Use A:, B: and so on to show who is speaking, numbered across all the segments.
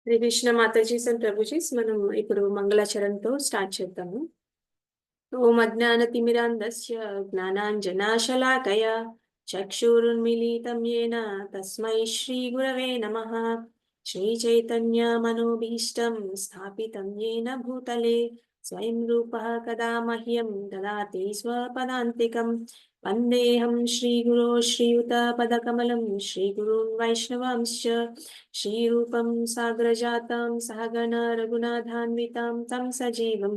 A: Shri Krishna Matajis and prabhujis మనం ఇప్పుడు మంగళాచరణతో start చేద్దాము. ఓం అజ్ఞానతిమిరాంధస్య జ్ఞానాంజనాశలాకయ చక్షురున్మిలితం యేన తస్మై శ్రీ గురవే నమః. శ్రీచైతన్య మనోభీష్టం స్థాపితం యేన భూతలే స్వయం రూపః కదా మహ్యం దదాతి స్వపదాంతికం. వందేహం శ్రీగురో శ్రీయుతపదకమలం శ్రీగురున్ వైష్ణవాంశ్చ श्रीरूपं साग्रजातं सहगण रघुनाथान्वितं तं सजीवं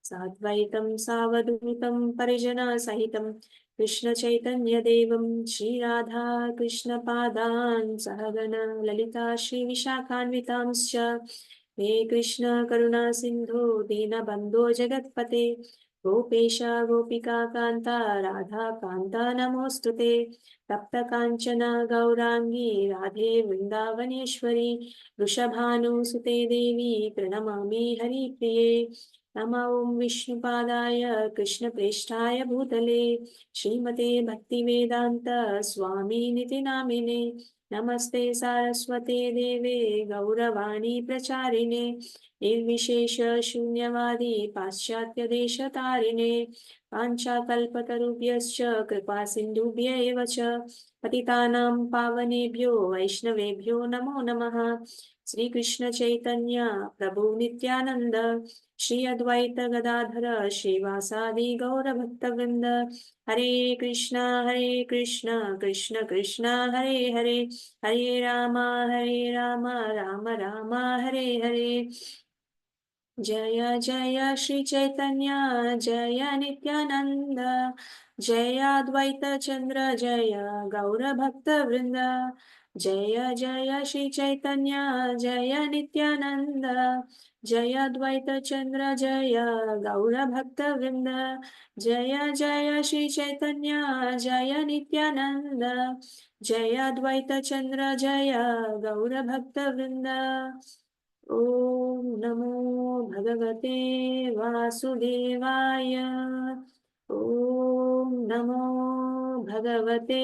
A: साद्वैतं सावधूतं परिजनसहितं कृष्णचैतन्यदेवं श्रीराधा कृष्णपादान् सहगण ललिता श्रीविशाखान्वितांश्च। हे कृष्ण करुणा सिन्धो दीनबन्धो जगत्पते गोपेश गोपिका कान्ता राधा कान्ता नमोऽस्तुते। तप्त कांचन गौरांगी राधे वृंदावनेश्वरी वृषभानुसुते देवी प्रणमामि हरिप्रिये। नमः ओं विष्णुपादाय कृष्णप्रेष्ठाय भूतले श्रीमते भक्तिवेदांत स्वामिनिति नामिने। नमस्ते सारस्वते देवे गौरवाणी प्रचारिणे निर्विशेष शून्यवादी पाश्चात्यदेशतारिणे पाञ्चाकल्पतरुभ्यश्च कृपा सिन्धुभ्य एव च पतितानां पावनेभ्यो वैष्णवेभ्यो नमो नमः। श्री कृष्ण चैतन्य प्रभु नित्यानंद श्री अद्वैत गदाधर श्रीवासादि गौर भक्तवृंद हरे कृष्ण कृष्ण कृष्ण हरे हरे हरे राम राम राम हरे हरे। जय जय श्री चैतन्य जय नित्यानंद जय अद्वैत चंद्र जय गौर भक्त वृंद। जय जय श्री चैतन्य जय नित्यानंद जय अद्वैत चंद्र जय गौर भक्त वृंद। जय जय श्री चैतन्य जय नित्यानंद जय अद्वैत चंद्र जय गौर भक्त वृंद। ओम नमो भगवते वासुदेवाय। ओम नमो भगवते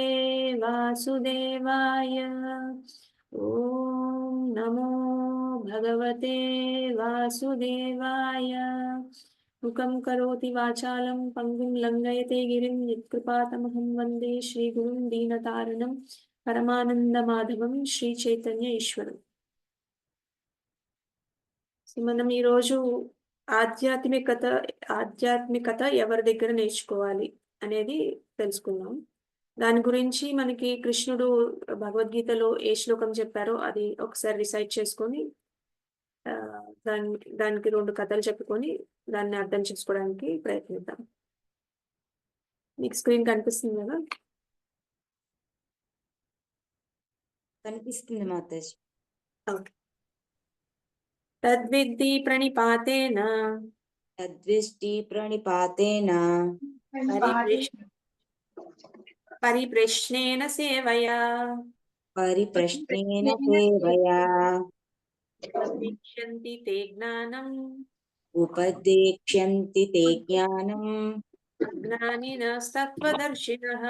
A: वासुदेवाय। ओम नमो भगवते वासुदेवाय। मुखं करोति वाचालं पङ्गुं लङ्घयते गिरिं यत्कृपातमहं वन्दे श्रीगुरुं दीनतारिणं परमानन्दमाधवं श्रीचैतन्य ईश्वरम्। మనం ఈరోజు ఆధ్యాత్మికత ఆధ్యాత్మికత ఎవరి దగ్గర నేర్చుకోవాలి అనేది తెలుసుకుందాం. దాని గురించి మనకి కృష్ణుడు భగవద్గీతలో ఏ శ్లోకం చెప్పారో అది ఒకసారి రిసైట్ చేసుకొని దానికి రెండు కథలు చెప్పుకొని దాన్ని అర్థం చేసుకోవడానికి ప్రయత్నిద్దాం. మీకు స్క్రీన్ కనిపిస్తుంది కదా?
B: కనిపిస్తుంది మాతాజీ.
A: ఓకే. తద్విద్ధి ప్రణిపాతేన పరిప్రశ్నేన సేవయా ఉపదేక్ష్యంతి తే జ్ఞానం జ్ఞానినస్తత్వదర్శినః.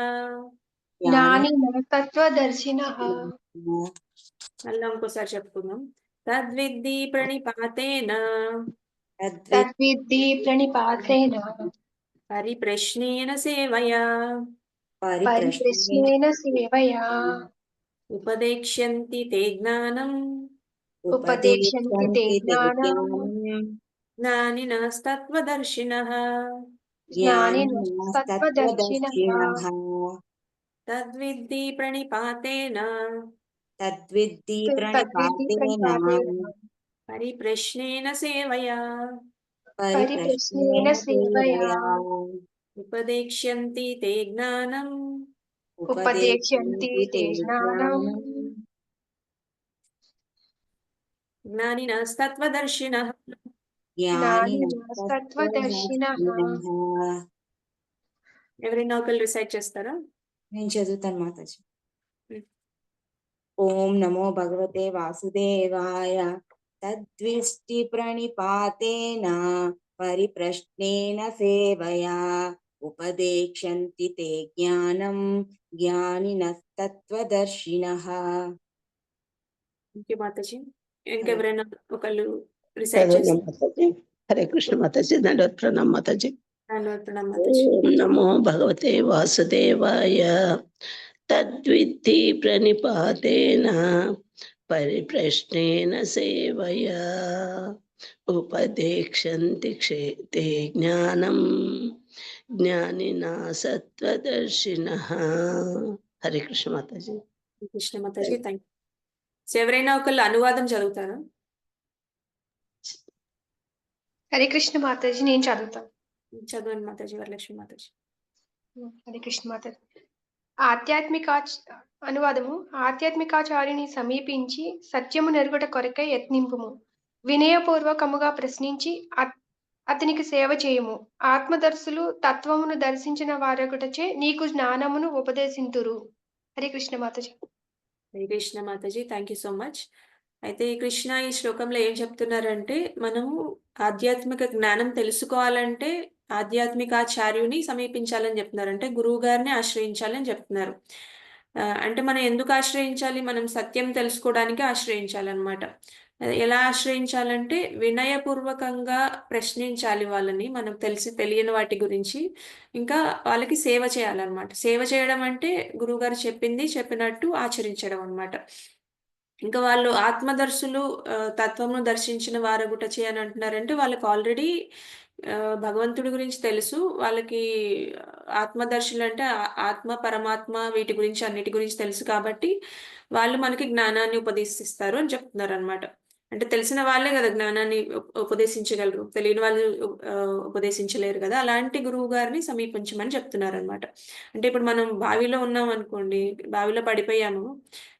A: మళ్ళీ ఇంకోసారి చెప్పుకుందాం. తద్విద్ధి ప్రణిపాతేన పరిప్రశ్నేన సేవయా ఉపదేక్ష్యంతి తే జ్ఞానం జ్ఞానినస్తత్వదర్శినః. తద్విద్ధి ప్రణిపాతేన పరిప్రశ్నేన సేవయా ఉపదేక్ష్యంతి తే జ్ఞానం జ్ఞానినస్తత్వదర్శినః. ఎవరైనా ఒకరు రిసైట్ చేస్తారా?
B: నేను చదువుతాను మాతాజీ. ఓం నమో భగవతే వాసుదేవాయ. తద్విష్టి ప్రణిపాతేన పరిప్రశ్నేన సేవయా ఉపదేక్ష్యంతి తే జ్ఞానం జ్ఞానినస్తత్వదర్శినః.
A: మాతాజీ ఇంకెవరైనా ఒకళ్ళు రిసైట్
C: చదవండి
A: చేస్తారు.
C: మాతాజీ. హరే కృష్ణ మాతాజీ. దండవత్ ప్రణామ్ మాతాజీ.
A: ధన్యవాదాలు మాతాజీ.
C: ఓం నమో భగవతే వాసుదేవాయ. తద్విద్ధి ప్రణిపాతేన పరిప్రశ్నేన సేవయా ఉపదేక్షంతి క్షేతే జ్ఞానం జ్ఞానినా సత్వదర్శినః. హరే కృష్ణ మాతాజీ.
A: కృష్ణ మాతాజీ, థ్యాంక్ యూ. సో ఎవరైనా ఒకళ్ళు అనువాదం చదువుతారా?
D: హరే కృష్ణ మాతాజీ, నేను చదువుతాను.
A: చదవండి మాతాజీ. వరలక్ష్మి మాతాజీ.
D: హరే కృష్ణ మాతాజీ. అనువాదము. ఆధ్యాత్మికాచార్యుని సమీపించి సత్యము నెరుగుట కొరకై యత్నింపుము. వినయపూర్వకముగా ప్రశ్నించి అతనికి సేవ చేయుము. ఆత్మదర్శులు తత్వమును దర్శించిన వారొకటచే నీకు జ్ఞానమును ఉపదేశింతురు. హరే కృష్ణ మాతాజీ.
A: హరే కృష్ణ మాతాజీ, థ్యాంక్ యూ సో మచ్. అయితే కృష్ణ ఈ శ్లోకంలో ఏం చెప్తున్నారంటే, మనము ఆధ్యాత్మిక జ్ఞానం తెలుసుకోవాలంటే ఆధ్యాత్మికాచార్యుని సమీపించాలని చెప్తున్నారు. అంటే గురువు గారిని ఆశ్రయించాలని చెప్తున్నారు. అంటే మనం ఎందుకు ఆశ్రయించాలి? మనం సత్యం తెలుసుకోవడానికి ఆశ్రయించాలన్నమాట. ఎలా ఆశ్రయించాలంటే వినయపూర్వకంగా ప్రశ్నించాలి వాళ్ళని, మనకు తెలియని వాటి గురించి. ఇంకా వాళ్ళకి సేవ చేయాలన్నమాట. సేవ చేయడం అంటే గురువుగారు చెప్పినట్టు ఆచరించడం అన్నమాట. ఇంకా వాళ్ళు ఆత్మదర్శులు, తత్వమును దర్శించిన వారగుటచే అని అంటున్నారంటే వాళ్ళకి ఆల్రెడీ భగవంతుడి గురించి తెలుసు. వాళ్ళకి ఆత్మదర్శులు అంటే ఆత్మ, పరమాత్మ వీటి గురించి అన్నిటి గురించి తెలుసు కాబట్టి వాళ్ళు మనకి జ్ఞానాన్ని ఉపదేశిస్తారు అని చెప్తున్నారనమాట. అంటే తెలిసిన వాళ్ళే కదా జ్ఞానాన్ని ఉపదేశించగలరు. తెలియని వాళ్ళు ఉపదేశించలేరు కదా! అలాంటి గురువు గారిని సమీపించమని చెప్తున్నారనమాట. అంటే ఇప్పుడు మనం బావిలో ఉన్నామనుకోండి, బావిలో పడిపోయాము.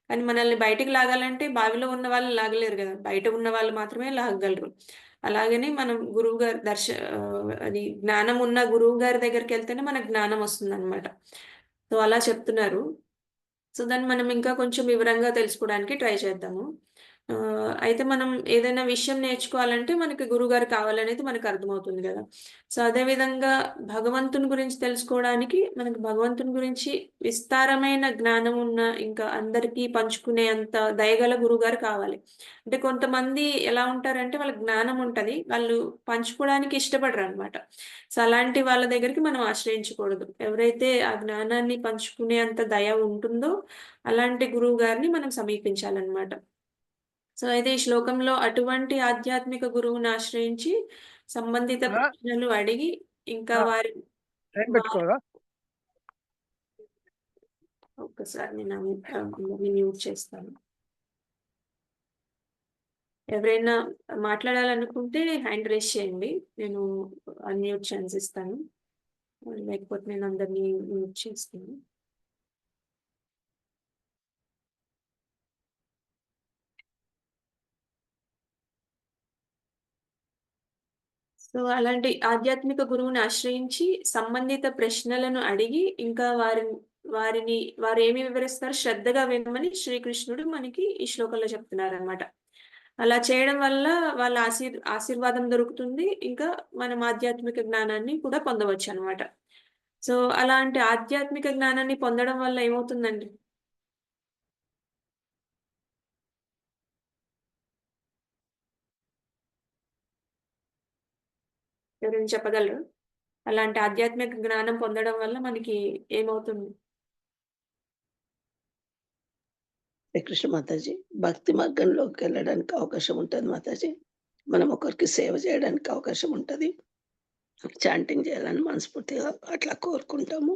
A: కానీ మనల్ని బయటికి లాగాలంటే బావిలో ఉన్న వాళ్ళు లాగలేరు గదా! బయట ఉన్న వాళ్ళు మాత్రమే లాగగలరు. అలాగని మనం గురువుగారి అది జ్ఞానం ఉన్న గురువుగారి దగ్గరికెళ్తేనే మనకు జ్ఞానం వస్తుందనమాట. సో, అలా చెప్తున్నారు. సో, దాన్ని మనం ఇంకా కొంచెం వివరంగా తెలుసుకోవడానికి ట్రై చేద్దాము. అయితే మనం ఏదైనా విషయం నేర్చుకోవాలంటే మనకి గురువుగారు కావాలనేది మనకు అర్థమవుతుంది గదా! సో, అదే విధంగా భగవంతుని గురించి తెలుసుకోవడానికి మనకు భగవంతుని గురించి విస్తారమైన జ్ఞానం ఉన్న, ఇంకా అందరికీ పంచుకునే అంత దయగల గురువుగారు కావాలి. అంటే కొంతమంది ఎలా ఉంటారంటే వాళ్ళకి జ్ఞానం ఉంటది. వాళ్ళు పంచుకోవడానికి ఇష్టపడరనమాట. సో, అలాంటి వాళ్ళ దగ్గరికి మనం ఆశ్రయించకూడదు. ఎవరైతే ఆ జ్ఞానాన్ని పంచుకునే అంత దయ ఉంటుందో అలాంటి గురువుగారిని మనం సమీపించాలనమాట. సో, అయితే ఈ శ్లోకంలో అటువంటి ఆధ్యాత్మిక గురువుని ఆశ్రయించి సంబంధిత ప్రశ్నలు అడిగి ఇంకా వారి
E: పెట్టుకోరా
A: ఒక్కసారి నేను అందరిని మ్యూట్ చేస్తాను. ఎవరైనా మాట్లాడాలనుకుంటే హ్యాండ్ రైజ్ చేయండి. నేను అన్‌మ్యూట్ ఛాన్స్ ఇస్తాను. లేకపోతే నేను అందరిని మ్యూట్ చేస్తాను. సో, అలాంటి ఆధ్యాత్మిక గురువుని ఆశ్రయించి సంబంధిత ప్రశ్నలను అడిగి ఇంకా వారేమి వివరిస్తారో శ్రద్ధగా వినమని శ్రీకృష్ణుడు మనకి ఈ శ్లోకంలో చెప్తున్నారనమాట. అలా చేయడం వల్ల వాళ్ళ ఆశీర్వాదం దొరుకుతుంది. ఇంకా మనం ఆధ్యాత్మిక జ్ఞానాన్ని కూడా పొందవచ్చనమాట. సో, అలాంటి ఆధ్యాత్మిక జ్ఞానాన్ని పొందడం వల్ల ఏమవుతుందండి? ఎవరైనా చెప్పగలరా? అలాంటి ఆధ్యాత్మిక జ్ఞానం పొందడం వల్ల మనకి ఏమవుతుంది?
C: కృష్ణ మాతాజీ. భక్తి మార్గంలోకి వెళ్ళడానికి అవకాశం ఉంటుంది మాతాజీ. మనం ఒకరికి సేవ చేయడానికి అవకాశం ఉంటది. చాంటింగ్ చేయాలని మనస్ఫూర్తిగా అట్లా కోరుకుంటాము.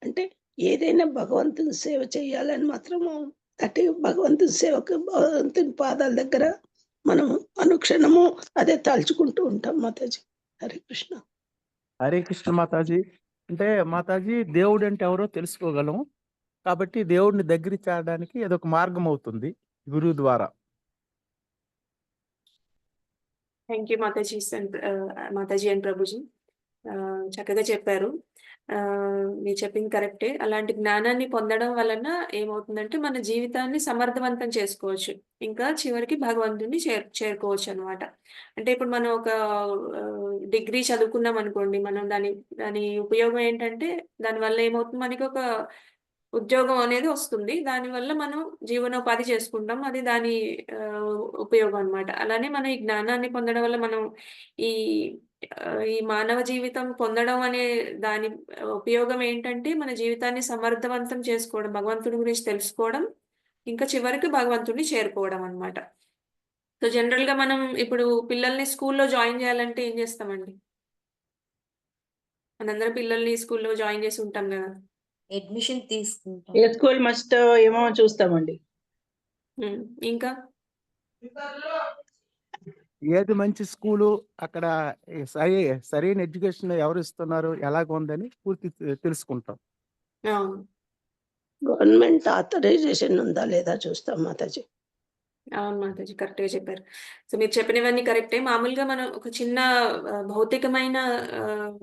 C: అంటే ఏదైనా భగవంతుని సేవ చేయాలని మాత్రము అటు భగవంతుని సేవకు భగవంతుని పాదాల దగ్గర మనము అనుక్షణము అదే తలుచుకుంటూ ఉంటాం మాతాజీ. హరే కృష్ణ.
E: హరే కృష్ణ మాతాజీ. అంటే మాతాజీ దేవుడు అంటే ఎవరో తెలుసుకోగలం. కాబట్టి దేవుడిని దగ్గర చేరడానికి అదొక మార్గం అవుతుంది గురువు ద్వారా.
A: Thank you Mataji Mataji and Prabhuji. చక్కగా చెప్పారు. మీరు చెప్పింది కరెక్టే. అలాంటి జ్ఞానాన్ని పొందడం వలన ఏమవుతుందంటే మన జీవితాన్ని సమర్థవంతం చేసుకోవచ్చు. ఇంకా చివరికి భగవంతుడిని చేరుకోవచ్చనమాట. అంటే ఇప్పుడు మనం ఒక డిగ్రీ చదువుకున్నామనుకోండి. మనం దాని ఉపయోగం ఏంటంటే దానివల్ల ఏమవుతుంది మనకొక ఉద్యోగం అనేది వస్తుంది. దానివల్ల మనం జీవనోపాధి చేసుకుంటాం. అది దాని ఉపయోగం అన్నమాట. అలానే మనం ఈ జ్ఞానాన్ని పొందడం వల్ల మనం ఈ ఈ మానవ జీవితం పొందడం అనే దాని ఉపయోగం ఏంటంటే, మన జీవితాన్ని సమర్థవంతం చేసుకోవడం, భగవంతుడి గురించి తెలుసుకోవడం, ఇంకా చివరికి భగవంతుడిని చేరుకోవడం అన్నమాట. సో, జనరల్‌గా మనం ఇప్పుడు పిల్లల్ని స్కూల్‌లో జాయిన్ చేయాలంటే ఏం చేస్తామండి? మనందరం పిల్లల్ని స్కూల్‌లో జాయిన్ చేసి ఉంటాం గదా!
B: అడ్మిషన్ తీసుకుంటాం.
F: ఏ స్కూల్ మస్ట్ ఏమో చూస్తామండి.
A: ఇంకా?
E: ఏది మంచి స్కూలు, అక్కడ సరైన ఎడ్యుకేషన్ ఎవరు ఇస్తున్నారు, ఎలాగుందని పూర్తి తెలుసుకుంటాం.
A: అవును.
C: గవర్నమెంట్ ఆథరైజేషన్ ఉందా లేదా చూస్తాం మాతాజీ.
A: అవును మాతాజీ. కరెక్ట్‌గా చెప్పారు. సో, మీరు చెప్పినవన్నీ కరెక్టే. మామూలుగా మనం ఒక చిన్న భౌతికమైన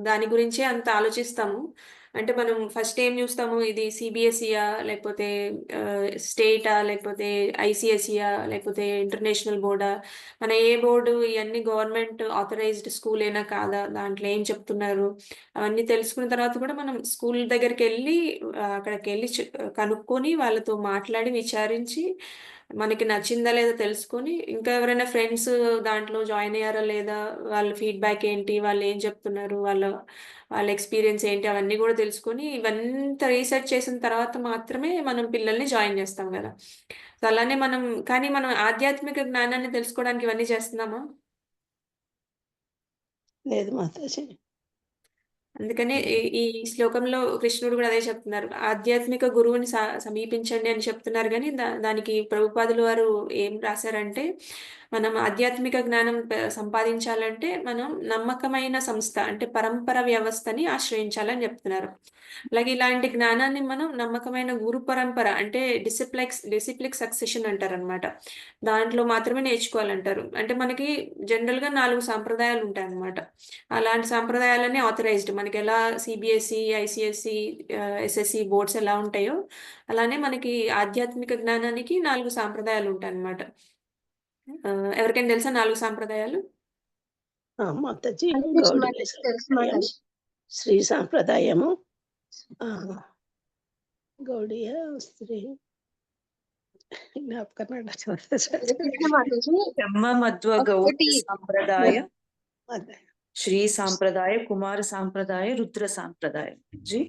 A: దాని గురించే అంత ఆలోచిస్తాము. అంటే మనం ఫస్ట్ ఏం చూస్తాము, ఇది సీబీఎస్ఈయా? లేకపోతే స్టేటా? లేకపోతే ఐసీఎస్ఈయా? లేకపోతే ఇంటర్నేషనల్ బోర్డా? మన ఏ బోర్డు ఇయన్నీ గవర్నమెంట్ ఆథరైజ్డ్ స్కూలేనా కాదా? దాంట్లో ఏం చెప్తున్నారు? అవన్నీ తెలుసుకున్న తర్వాత కూడా మనం స్కూల్ దగ్గరికెళ్ళి అక్కడికెళ్ళి కనుక్కొని వాళ్ళతో మాట్లాడి విచారించి మనకి నచ్చిందా లేదా తెలుసుకొని, ఇంకా ఎవరైనా ఫ్రెండ్స్ దాంట్లో జాయిన్ అయ్యారా లేదా? వాళ్ళ ఫీడ్‌బ్యాక్ ఏంటి? వాళ్ళు ఏం చెప్తున్నారు? వాళ్ళ ఎక్స్‌పీరియన్స్ ఏంటి? అవన్నీ గూడా తెలుసుకొని, ఇవంతా రీసెర్చ్ చేసిన తర్వాత మాత్రమే మనం పిల్లల్ని జాయిన్ జేస్తాం గదా! సో, అలానే కానీ మనం ఆధ్యాత్మిక జ్ఞానాన్ని తెలుసుకోవడానికి ఇవన్నీ చేస్తున్నామా?
C: లేదు మాతాజీ.
A: అందుకనే ఈ శ్లోకంలో కృష్ణుడు గూడా అదే చెప్తున్నారు. ఆధ్యాత్మిక గురువుని సమీపించండి అని చెప్తున్నారు గానీ, దానికి ప్రభుపాదుల వారు ఏం రాసారంటే, మనం ఆధ్యాత్మిక జ్ఞానం సంపాదించాలంటే, మనం నమ్మకమైన సంస్థ అంటే పరంపర వ్యవస్థని ఆశ్రయించాలని జెప్తున్నారు. అలాగే ఇలాంటి జ్ఞానాన్ని మనం నమ్మకమైన గురు పరంపర అంటే డిసిప్లిక్ సక్సెషన్ అంటారనమాట. దాంట్లో మాత్రమే నేర్చుకోవాలంటారు. అంటే మనకి జనరల్‌గా 4 సాంప్రదాయాలుంటాయన్నమాట. అలాంటి సాంప్రదాయాలన్నీ ఆథరైజ్డ్. మనకెలా సీబీఎస్ఈ, ఐసీఎస్ఈ, ఎస్ఎస్‌సి బోర్డ్స్ ఎలా ఉంటాయో, అలానే మనకి ఆధ్యాత్మిక జ్ఞానానికి 4 సాంప్రదాయాలుంటాయన్నమాట. ఎవరికైనా తెలుసా 4 సాంప్రదాయాలు?
C: మాతాజీ
D: హరే కృష్ణ
C: గౌడీయ
D: మాతాజీ. తెలుసు
C: సాంప్రదాయం,
D: మాతాజీ.
C: శ్రీ సాంప్రదాయము, గౌడీయ స్త్రీ జ్ఞాపకం
D: హరే కృష్ణ మాతాజీ.
B: బ్రహ్మ మధ్వ గౌడ
D: ఒక్కటి
B: సాంప్రదాయ, శ్రీ సాంప్రదాయ, కుమార సాంప్రదాయ, రుద్ర సాంప్రదాయ. జీ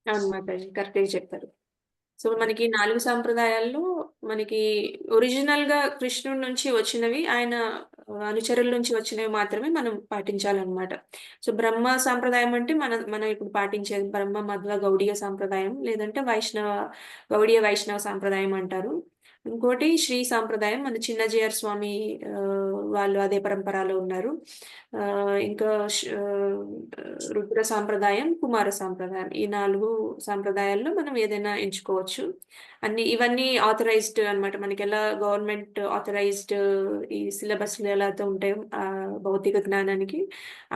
A: అవును మాతాజీ. కరెక్ట్‌గా చెప్పారు. సో, మనకి 4 సాంప్రదాయాల్లో మనకి ఒరిజినల్‌గా కృష్ణుడి నుంచి వచ్చినవి, ఆయన అనుచరుల నుంచి వచ్చినవి మాత్రమే మనం పాటించాలనమాట. సో, బ్రహ్మ సాంప్రదాయం అంటే మనం ఇప్పుడు పాటించేది బ్రహ్మ మధ్వ గౌడీయ సాంప్రదాయం, లేదంటే గౌడీయ వైష్ణవ సాంప్రదాయం అంటారు. ఇంకోటి శ్రీ సాంప్రదాయం, మన చిన్నజీయర్ స్వామి వాళ్ళు అదే పరంపరలో ఉన్నారు. ఇంకా రుద్ర సాంప్రదాయం, కుమార సాంప్రదాయం. ఈ 4 సాంప్రదాయాల్లో మనం ఏదైనా ఎంచుకోవచ్చు. ఇవన్నీ ఆథరైజ్డ్ అన్నమాట. మనకెలా గవర్నమెంట్ ఆథరైజ్డ్ ఈ సిలబస్‌లు ఎలా అయితే ఉంటాయో భౌతిక జ్ఞానానికి,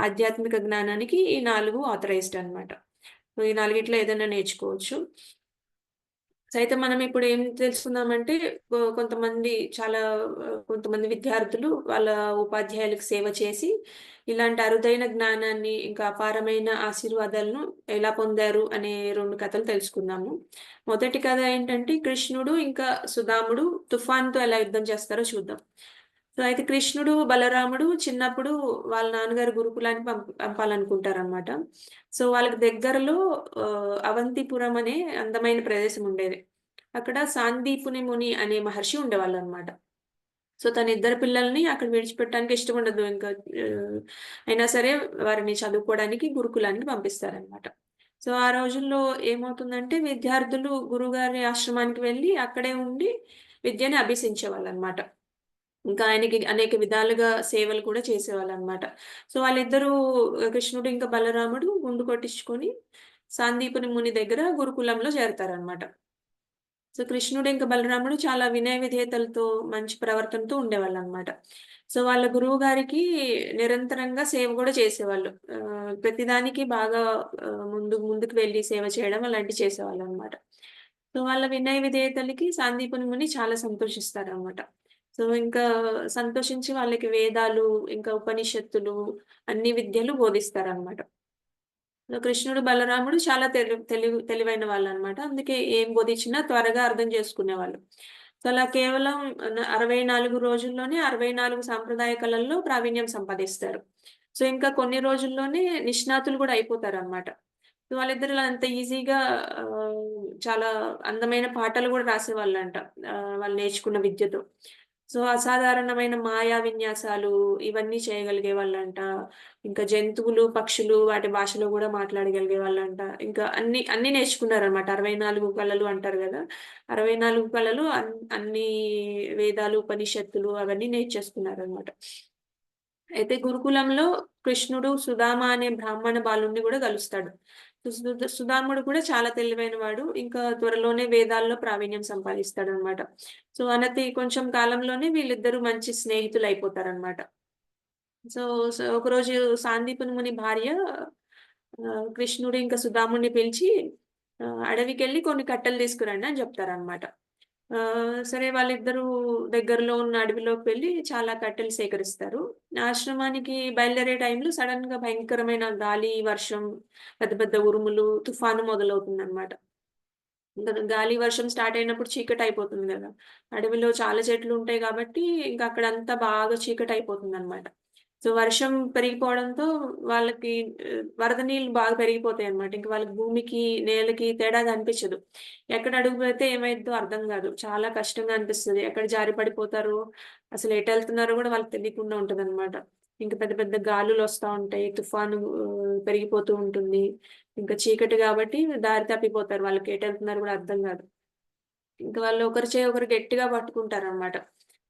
A: ఆధ్యాత్మిక జ్ఞానానికి ఈ 4 ఆథరైజ్డ్ అన్నమాట. సో, ఈ నాలుగిట్లో ఏదైనా నేర్చుకోవచ్చు. సో, అయితే మనం ఇప్పుడు ఏం తెలుసుకుందామంటే కొంతమంది విద్యార్థులు వాళ్ళ ఉపాధ్యాయులకు సేవ చేసి, ఇలాంటి అరుదైన జ్ఞానాన్ని, ఇంకా అపారమైన ఆశీర్వాదాలను ఎలా పొందారు అనే 2 కథలు తెలుసుకుందాము. మొదటి కథ ఏంటంటే కృష్ణుడు ఇంకా సుదాముడు తుఫాన్‌తో ఎలా యుద్ధం చేస్తారో చూద్దాం. సో, అయితే కృష్ణుడు, బలరాముడు చిన్నప్పుడు వాళ్ళ నాన్నగారు గురుకులానికి పంపాలనుకుంటారనమాట. సో, వాళ్ళకి దగ్గరలో అవంతిపురం అనే అందమైన ప్రదేశం ఉండేది. అక్కడ సాందీపుని ముని అనే మహర్షి ఉండేవాళ్ళనమాట. సో, తన ఇద్దరు పిల్లల్ని అక్కడ విడిచిపెట్టడానికి ఇష్టముండదు. ఇంకా అయినా సరే వారిని చదువుకోవడానికి గురుకులానికి పంపిస్తారనమాట. సో, ఆ రోజుల్లో ఏమవుతుందంటే విద్యార్థులు గురువుగారి ఆశ్రమానికి వెళ్లి అక్కడే ఉండి విద్యని అభ్యసించేవాళ్ళనమాట. ఇంకా ఆయనకి అనేక విధాలుగా సేవలు కూడా చేసేవాళ్ళనమాట. సో, వాళ్ళిద్దరూ కృష్ణుడు ఇంకా బలరాముడు గుండు కొట్టించుకొని సాందీపుని ముని దగ్గర గురుకులంలో చేరతారనమాట. సో, కృష్ణుడు ఇంకా బలరాముడు చాలా వినయ విధేయతలతో, మంచి ప్రవర్తనతో ఉండేవాళ్ళనమాట. సో, వాళ్ళ గురువుగారికి నిరంతరంగా సేవ గూడా చేసేవాళ్ళు. ప్రతిదానికి బాగా ముందుకు వెళ్లి సేవ చేయడం అలాంటివి చేసేవాళ్ళనమాట. సో, వాళ్ళ వినయ విధేయతలకి సాందీపుని ముని చాలా సంతోషిస్తారనమాట. సో, ఇంకా సంతోషించి వాళ్ళకి వేదాలు, ఇంకా ఉపనిషత్తులు, అన్ని విద్యలు బోధిస్తారనమాట. కృష్ణుడు, బలరాముడు చాలా తెలివైన వాళ్ళనమాట. అందుకే ఏం బోధించినా త్వరగా అర్థం చేసుకునేవాళ్ళు. సో, అలా కేవలం 64 రోజుల్లోనే 64 సాంప్రదాయ కళల్లో ప్రావీణ్యం సంపాదిస్తారు. సో, ఇంకా కొన్ని రోజుల్లోనే నిష్ణాతులు గూడా అయిపోతారనమాట. సో, వాళ్ళిద్దరు ఇలా అంత ఈజీగా చాలా అందమైన పాటలు గూడా రాసేవాళ్ళంట. వాళ్ళు నేర్చుకున్న విద్యతో. సో, అసాధారణమైన మాయా విన్యాసాలు ఇవన్నీ చేయగలిగేవాళ్ళంట. ఇంకా జంతువులు, పక్షులు వాటి భాషలో గూడా మాట్లాడగలిగేవాళ్ళంట. ఇంకా అన్నీ నేర్చుకున్నారనమాట. 64 కళలు అంటారు గదా! 64 కళలు అన్ని వేదాలు, ఉపనిషత్తులు అవన్నీ నేర్చేసుకున్నారనమాట. అయితే గురుకులంలో కృష్ణుడు సుదామ అనే బ్రాహ్మణ బాలుడిని గూడా కలుస్తాడు. సుదాముడు కూడా చాలా తెలివైన వాడు. ఇంకా త్వరలోనే వేదాల్లో ప్రావీణ్యం సంపాదిస్తాడనమాట. సో, కొంచెం కాలంలోనే వీళ్ళిద్దరూ మంచి స్నేహితులయిపోతారనమాట. సో, ఒకరోజు సాందీపని ముని భార్య కృష్ణుడు ఇంకా సుదాముడిని పిలిచి అడవికెళ్ళి కొన్ని కట్టెలు తీసుకురండి అని చెప్తారనమాట. సరే వాళ్ళిద్దరూ దగ్గరలో ఉన్న అడవిలోకి వెళ్లి చాలా కట్టెలు సేకరిస్తారు. ఆశ్రమానికి బయలుదేరే టైంలో సడెన్‌గా భయంకరమైన గాలి, వర్షం, పెద్ద పెద్ద ఉరుములు, తుఫాను మొదలవుతుందనమాట. ఇంక గాలి, వర్షం స్టార్ట్ అయినప్పుడు చీకటయిపోతుంది గదా! అడవిలో చాలా చెట్లుంటాయి గాబట్టి, ఇంక అక్కడంతా బాగా చీకటయిపోతుందనమాట. సో, వర్షం పెరిగిపోవడంతో వాళ్ళకి వరద నీళ్ళు బాగా పెరిగిపోతాయన్నమాట. ఇంక వాళ్ళకి భూమికి, నేలకి తేడా కనిపించదు. ఎక్కడ అడుగు పెడితే ఏమైద్దో అర్థం గాదు. చాలా కష్టంగా అనిపిస్తది. ఎక్కడ జారి పడిపోతారో, అసలు ఎటెళ్తున్నారో గూడా వాళ్ళకి తెలియకుండా ఉంటదనమాట. ఇంక పెద్ద పెద్ద గాలులొస్తా ఉంటాయి. తుఫాను పెరిగిపోతూ ఉంటుంది. ఇంకా చీకటి గాబట్టి దారి తప్పిపోతారు. వాళ్ళకి ఎటెళ్తున్నారో గూడా అర్థం గాదు. ఇంక వాళ్ళు ఒకరి చేయి ఒకరు గట్టిగా పట్టుకుంటారనమాట.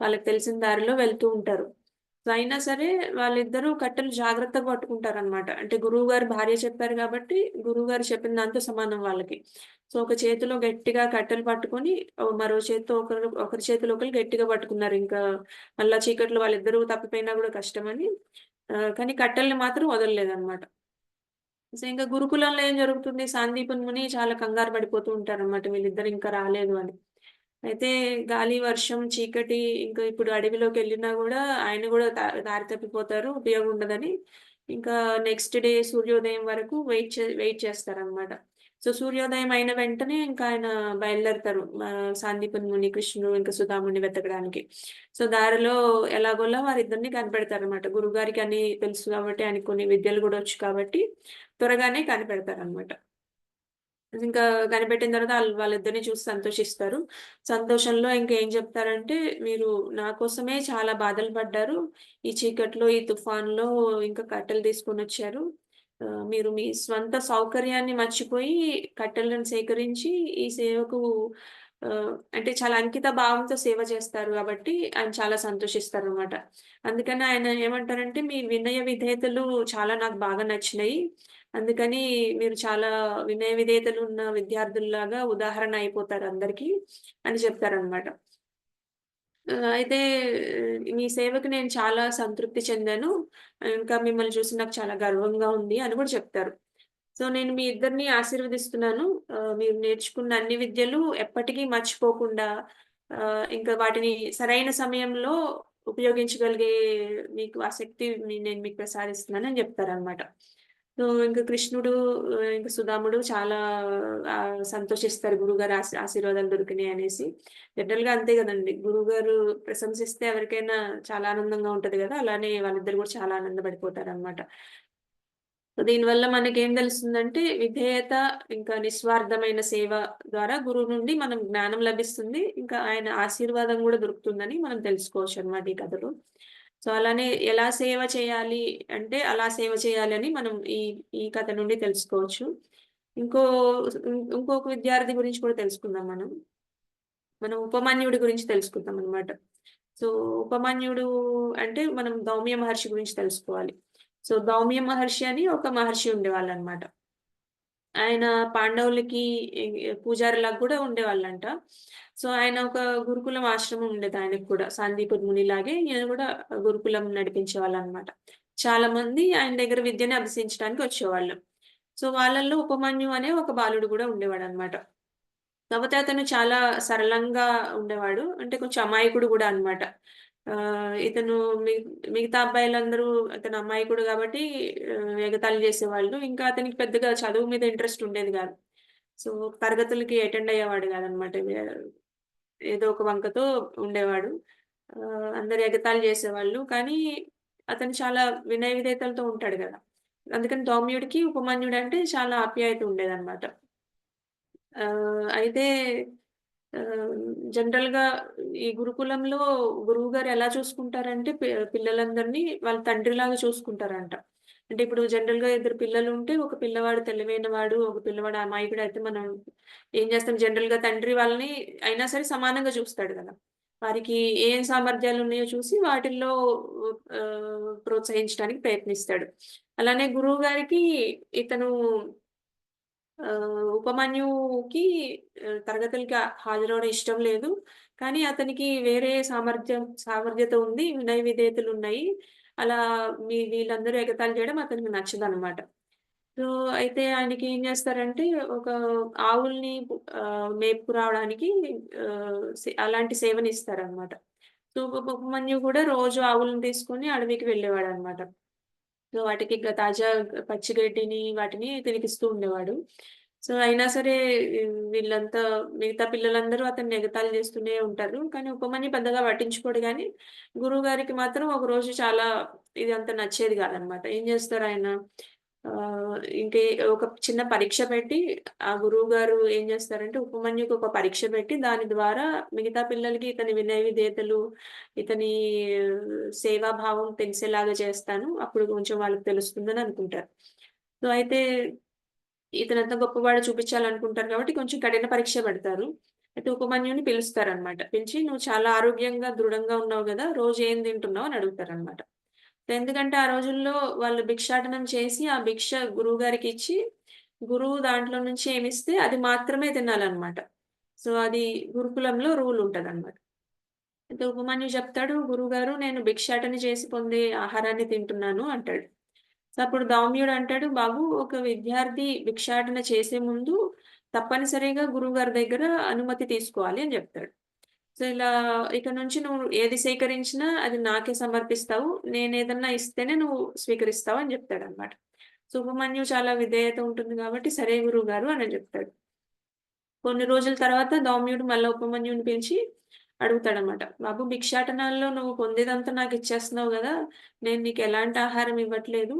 A: వాళ్ళకి తెలిసిన దారిలో వెళ్తూ ఉంటారు. సో, అయినా సరే వాళ్ళిద్దరూ కట్టెలు జాగ్రత్తగా పట్టుకుంటారనమాట. అంటే గురువుగారి భార్య చెప్పారు గాబట్టి, గురువుగారు చెప్పిన దాంతో సమానం వాళ్ళకి. సో, ఒక చేతిలో గట్టిగా కట్టెలు పట్టుకొని, మరో చేత్తో ఒకరి చేతిలో ఒకళ్ళు గట్టిగా పట్టుకున్నారు. ఇంకా మళ్ళా చీకట్లో వాళ్ళిద్దరూ తప్పిపోయినా గూడా కష్టమని. కానీ కట్టెల్ని మాత్రం వదలలేదనమాట. సో, ఇంక గురుకులంలో ఏం జరుగుతుంది, సాందీపని ముని చాలా కంగారు పడిపోతూ ఉంటారనమాట. వీళ్ళిద్దరు ఇంకా రాలేదు అని. అయితే గాలి, వర్షం, చీకటి ఇంకా ఇప్పుడు అడవిలోకెళ్ళినా గూడా ఆయన గూడా దారి తప్పిపోతారు. ఉపయోగం ఉండదని ఇంకా నెక్స్ట్ డే సూర్యోదయం వరకు వెయిట్ చేస్తారనమాట. సో, సూర్యోదయం అయిన వెంటనే ఇంకా ఆయన బయలుదేరతారు. సాందీపని ముని, కృష్ణుడు ఇంకా సుధాముడిని వెతకడానికి. సో, దారిలో ఎలాగోలా వారిద్దరిని కనిపెడతారనమాట. గురువుగారికి అన్నీ తెలుసు కాబట్టి, ఆయనకి కొన్ని విద్యలు గూడా వచ్చు కాబట్టి త్వరగానే కనిపెడతారనమాట. ఇంకా కనిపెట్టిన తర్వాత వాళ్ళిద్దరిని చూసి సంతోషిస్తారు. సంతోషంలో ఇంకేం చెప్తారంటే, "మీరు నా కోసమే చాలా బాధలు పడ్డారు. ఈ చీకట్లో, ఈ తుఫాన్‌లో ఇంకా కట్టెలు తీసుకొనొచ్చారు. మీరు మీ స్వంత సౌకర్యాన్ని మర్చిపోయి కట్టెలను సేకరించి ఈ సేవకు అంటే చాలా అంకిత భావంతో సేవ చేస్తారు కాబట్టి" ఆయన చాలా సంతోషిస్తారనమాట. అందుకని ఆయన ఏమంటారంటే, "మీ వినయ విధేయతలు చాలా నాకు బాగా నచ్చినాయి. అందుకని మీరు చాలా వినయ విధేయతలున్న విద్యార్థుల్లాగా ఉదాహరణ అయిపోతారు అందరికి" అని చెప్తారనమాట. అయితే మీ సేవకి నేను చాలా సంతృప్తి చెందాను. ఇంకా మిమ్మల్ని చూసి నాకు చాలా గర్వంగా ఉంది అని కూడా చెప్తారు. సో, నేను మీ ఇద్దరిని ఆశీర్వదిస్తున్నాను. మీరు నేర్చుకున్న అన్ని విద్యలు ఎప్పటికీ మర్చిపోకుండా ఇంకా వాటిని సరైన సమయంలో ఉపయోగించగలిగే మీకు ఆ శక్తిని నేను మీకు ప్రసాదిస్తున్నానని చెప్తారనమాట. సో, ఇంక కృష్ణుడు, ఇంక సుదాముడు చాలా సంతోషిస్తారు గురువుగారి ఆశీర్వాదాలు దొరికినాయి అనేసి. జనరల్‌గా అంతే గదండీ! గురువుగారు ప్రశంసిస్తే ఎవరికైనా చాలా ఆనందంగా ఉంటది గదా! అలానే వాళ్ళిద్దరు గూడా చాలా ఆనందపడిపోతారనమాట. సో, దీనివల్ల మనకేం తెలుస్తుందంటే విధేయత, ఇంకా నిస్వార్థమైన సేవ ద్వారా గురువు నుండి మనం జ్ఞానం లభిస్తుంది. ఇంకా ఆయన ఆశీర్వాదం గూడా దొరుకుతుందని మనం తెలుసుకోవచ్చనమాట ఈ కథలో. సో, అలానే ఎలా సేవ చేయాలి అంటే, అలా సేవ చేయాలని మనం ఈ ఈ కథ నుండి తెలుసుకోవచ్చు. ఇంకో ఇంకొక విద్యార్థి గురించి కూడా తెలుసుకుందాం మనం. మనం ఉపమన్యుడి గురించి తెలుసుకుందామనమాట. సో, ఉపమన్యుడు అంటే మనం దౌమ్య మహర్షి గురించి తెలుసుకోవాలి. సో, దౌమ్య మహర్షి అని ఒక మహర్షి ఉండేవాళ్ళనమాట. ఆయన పాండవులకి పూజారిలాగా గూడా ఉండేవాళ్ళంట. సో, ఆయన ఒక గురుకులం ఆశ్రమం ఉండేది ఆయనకి కూడా. సాందీప మునిలాగే ఈయన గూడా గురుకులం నడిపించేవాళ్ళనమాట. చాలా మంది ఆయన దగ్గర విద్యని అభ్యసించడానికి వచ్చేవాళ్ళు. సో, వాళ్ళల్లో ఉపమన్యు అనే ఒక బాలుడు గూడా ఉండేవాడనమాట. కాపోతే అతను చాలా సరళంగా ఉండేవాడు. అంటే కొంచెం అమాయకుడు గూడా అన్నమాట. ఇతను మిగతా అబ్బాయిలందరూ అతను అమాయకుడు కాబట్టి ఎగతాళి చేసేవాళ్ళు. ఇంకా అతనికి పెద్దగా చదువు మీద ఇంట్రెస్ట్ ఉండేది కాదు. సో, తరగతులకి అటెండ్ అయ్యేవాడు కాదనమాట. ఏదో ఒక వంకతో ఉండేవాడు. అందరూ ఎగతాళి చేసేవాళ్ళు. కానీ అతను చాలా వినయ విధేయతలతో ఉంటాడు గదా! అందుకని దౌమ్యుడికి ఉపమన్యుడంటే చాలా ఆప్యాయత ఉండేదనమాట. అయితే ఆహ్, జనరల్‌గా ఈ గురుకులంలో గురువుగారు ఎలా చూసుకుంటారంటే పిల్లలందరినీ వాళ్ళ తండ్రిలాగా చూసుకుంటారంట. అంటే ఇప్పుడు జనరల్‌గా ఇద్దరు పిల్లలుంటే ఒక పిల్లవాడు తెలివైనవాడు, ఒక పిల్లవాడు అమాయకుడైతే మనం ఏం చేస్తాం జనరల్‌గా తండ్రి వాళ్ళని అయినా సరే సమానంగా చూస్తాడు గదా! వారికి ఏం సామర్థ్యాలున్నాయో చూసి వాటిల్లో ప్రోత్సహించడానికి ప్రయత్నిస్తాడు. అలానే గురువుగారికి ఇతను ఉపమన్యుకి తరగతులకి హాజరవ్వడం ఇష్టం లేదు. కానీ అతనికి వేరే సామర్థ్యత ఉంది. వినయ విధేయతలున్నాయి. అలా వీళ్ళందరూ ఎగతాళి చేయడం అతనికి నచ్చదనమాట. సో, అయితే ఆయనకి ఏం చేస్తారంటే ఒక ఆవుల్ని మేపుకురావడానికి అలాంటి సేవనిస్తారనమాట. సో, ఉపమన్యు కూడా రోజు ఆవులను తీసుకొని అడవికి వెళ్ళేవాడనమాట. సో, వాటికి తాజా పచ్చి గడ్డిని వాటిని తినిపిస్తూ ఉండేవాడు. సో, అయినా సరే వీళ్ళంతా మిగతా పిల్లలందరూ అతన్ని ఎగతాళి చేస్తూనే ఉంటారు. కానీ ఉపమన్యు పెద్దగా పట్టించుకోడు గానీ, గురువుగారికి మాత్రం ఒకరోజు చాలా ఇదంతా నచ్చేది కాదనమాట. ఏం చేస్తారాయన ఇంకే ఒక చిన్న పరీక్ష పెట్టి ఆ గురువుగారు ఏం చేస్తారంటే ఉపమన్యుకి ఒక పరీక్ష పెట్టి దాని ద్వారా మిగతా పిల్లలకి ఇతని వినయ విధేయతలు, ఇతని సేవాభావం తెలిసేలాగా చేస్తాను. అప్పుడు కొంచెం వాళ్ళకి తెలుస్తుందని అనుకుంటారు. సో, అయితే ఇతనెంత గొప్పవాడో చూపించాలనుకుంటారు కాబట్టి కొంచెం కఠిన పరీక్ష పెడతారు. అయితే ఉపమన్యుని పిలుస్తారనమాట. పిలిచి "నువ్వు చాలా ఆరోగ్యంగా, దృఢంగా ఉన్నావు గదా! రోజు ఏం తింటున్నావు?" అని అడుగుతారనమాట. ఎందుకంటే ఆ రోజుల్లో వాళ్ళు భిక్షాటనం చేసి, ఆ భిక్ష గురువుగారికిచ్చి, గురువు దాంట్లో నుంచి ఏమిస్తే అది మాత్రమే తినాలనమాట. సో, అది గురుకులంలో రూల్ ఉంటదనమాట. అయితే ఉపమన్యు చెప్తాడు, "గురువుగారు నేను భిక్షాటన చేసి పొందే ఆహారాన్ని తింటున్నాను" అంటాడు. సో, అప్పుడు దౌమ్యుడు అంటాడు, "బాబు ఒక విద్యార్థి భిక్షాటన చేసే ముందు తప్పనిసరిగా గురువుగారి దగ్గర అనుమతి తీసుకోవాలి" అని చెప్తాడు. సో, ఇలా ఇక నుంచి నువ్వు ఏది సేకరించినా అది నాకే సమర్పిస్తావు. నేనేదన్నా ఇస్తేనే నువ్వు స్వీకరిస్తావు అని జెప్తాడనమాట. సో, ఉపమన్యు చాలా విధేయత ఉంటుంది గాబట్టి, సరే గురువుగారు అని జెప్తాడు. కొన్ని రోజుల తర్వాత దౌమ్యుడు మళ్ళా ఉపమన్యుని పిలిచి అడుగుతాడనమాట. బాబు భిక్షాటనాల్లో నువ్వు పొందేదంతా నాకిచ్చేస్తున్నావు గదా! నేను నీకెలాంటి ఆహారం ఇవ్వట్లేదు.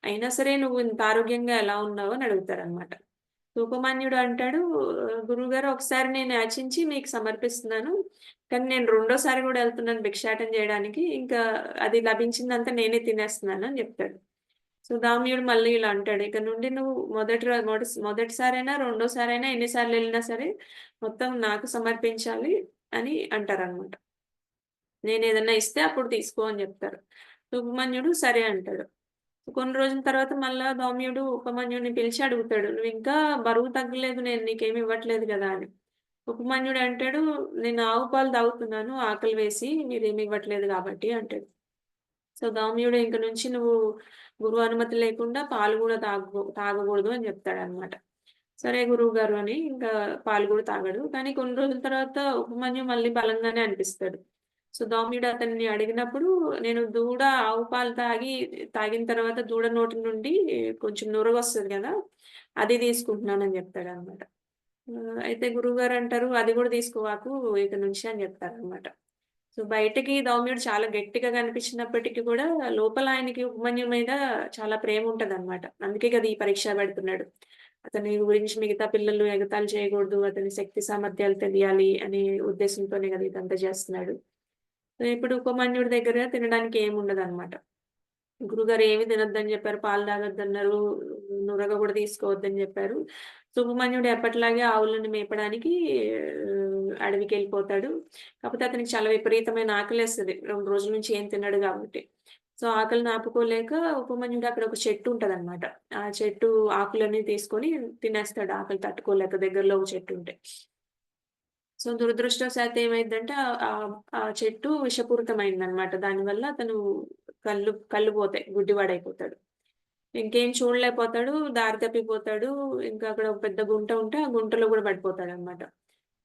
A: అయినా సరే నువ్వు ఇంత ఆరోగ్యంగా ఎలా ఉన్నావు అని అడుగుతారనమాట. ఉపమాన్యుడు అంటాడు, గురువుగారు ఒకసారి నేను యాచించి మీకు సమర్పిస్తున్నాను. కానీ నేను రెండోసారి గూడా ఎళ్తున్నాను భిక్షాటన జేయడానికి. ఇంకా అది లభించిందంతా నేనే తినేస్తున్నాను అని జెప్తాడు. సో, దామ్యుడు మళ్ళీ ఇలా అంటాడు. ఇక నుండి నువ్వు మొదటిసారైనా, రెండోసారైనా ఎన్ని సార్లెళ్ళినా సరే మొత్తం నాకు సమర్పించాలి అని అంటారనమాట. నేనేదన్నా ఇస్తే అప్పుడు తీసుకో అని జెప్తారు. ఉపమన్యుడు సరే అంటాడు. కొన్ని రోజుల తర్వాత మళ్ళా దౌమ్యుడు ఉపమన్యుడిని పిలిచి అడుగుతాడు. "నువ్వింకా బరువు తగ్గలేదు. నేను నీకేమి ఇవ్వట్లేదు గదా!" అని. ఉపమన్యుడు అంటాడు, "నేను ఆవు పాలు తాగుతున్నాను ఆకలి వేసి. మీరేమి ఇవ్వట్లేదు గాబట్టి" అంటాడు. సో, దౌమ్యుడు ఇంక నుంచి నువ్వు గురువు అనుమతి లేకుండా పాలు గూడా తాగకూడదు అని జెప్తాడనమాట. సరే గురువుగారు అని ఇంకా పాలు గూడా తాగడు. కానీ కొన్ని రోజుల తర్వాత ఉపమన్యు మళ్ళీ బలంగానే అనిపిస్తాడు. సో, దౌమ్యుడు అతన్ని అడిగినప్పుడు నేను ఆవు పాలు తాగిన తర్వాత దూడ నోటి నుండి కొంచెం నురగొస్తది గదా! అది తీసుకుంటున్నానని జెప్తాడనమాట. అయితే గురువుగారు అంటారు, "అది గూడా తీసుకోవాకు ఇక నుంచి" అని జెప్తారనమాట. సో, బయటకి దౌమ్యుడు చాలా గట్టిగా కనిపించినప్పటికి కూడా లోపల ఆయనకి ఉపమన్యు మీద చాలా ప్రేముంటదనమాట. అందుకే గదా! ఈ పరీక్ష పెడుతున్నాడు. అతని గురించి మిగతా పిల్లలు ఎగతాళి చేయకూడదు. అతని శక్తి సామర్థ్యాలు తెలియాలి అనే ఉద్దేశంతోనే గదా! ఇదంతా చేస్తున్నాడు. సో, ఇప్పుడు ఉపమన్యుడి దగ్గర తినడానికి ఏముండదనమాట. గురువుగారు ఏమి తినొద్దని జెప్పారు. పాలు తాగొద్దన్నారు. నురగ గూడా తీసుకోవద్దని జెప్పారు. సో, ఉపమన్యుడు ఎప్పటిలాగే ఆవులను మేపడానికి అడవికెళ్ళిపోతాడు. కాపోతే అతనికి చాలా విపరీతమైన ఆకలేస్తది. 2 రోజుల నుంచి ఏం తినడు గాబట్టి. సో, ఆకలిని ఆపుకోలేక ఉపమన్యుడు అక్కడ ఒక చెట్టు ఉంటదనమాట. ఆ చెట్టు ఆకులన్నీ తీసుకొని తినేస్తాడు ఆకలి తట్టుకోలేక దగ్గరలో ఒక చెట్టుంటే. సో, దురదృష్టవశాత్తు ఏమైద్దంటే ఆ చెట్టు విషపూరితమైందనమాట. దానివల్ల అతను కళ్ళు పోతాయి. గుడ్డివాడైపోతాడు. ఇంకేం చూడలేకపోతాడు. దారి తప్పిపోతాడు. ఇంకా అక్కడ ఒక పెద్ద గుంట ఉంటే ఆ గుంటలో గూడా పడిపోతాడనమాట.